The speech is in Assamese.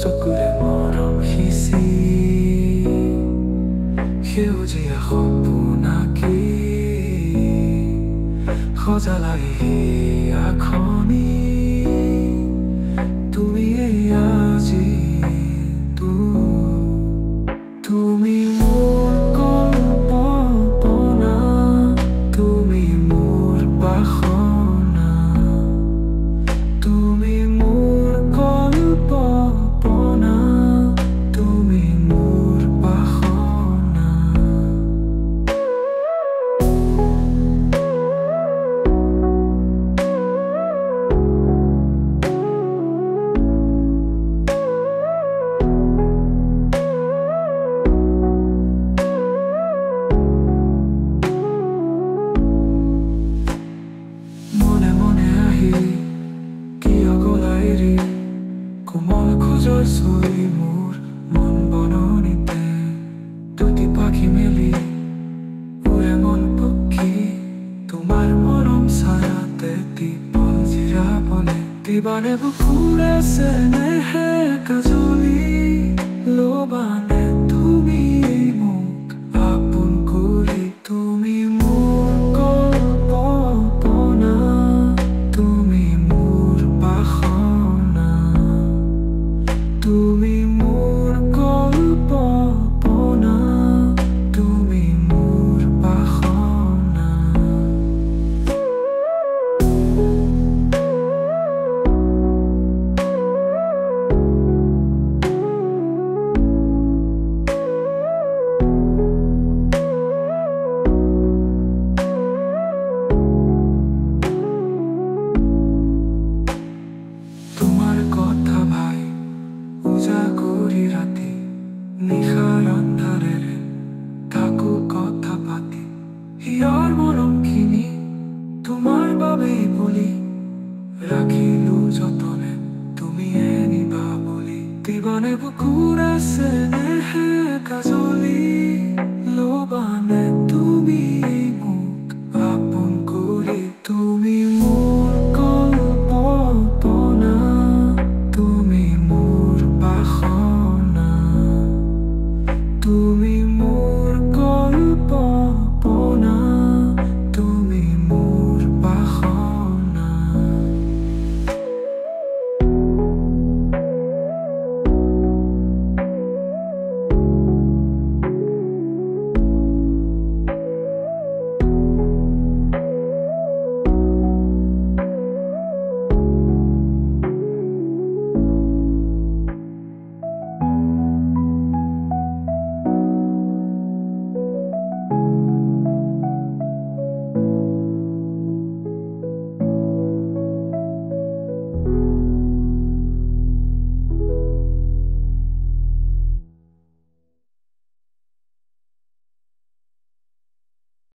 চকুৰে মৰম সিঁচি সেউজীয়া সপোনাকি সজালাই আখনি তুমি আজি তুমি মোৰ কল্পনা তুমি মোৰ বাসনা তুমি মোৰ কল্পনা তুমি মোৰ বাসনা কোমল খোজৰ চুই মোৰ মন বননিতে দুটি পাখি মেলি উৰে মন পক্ষী তোমাৰ মৰম ছায়াতে দীপল জিৰাবলে দিবানে বুকুৰে চেনেহে কাজলি লোবানে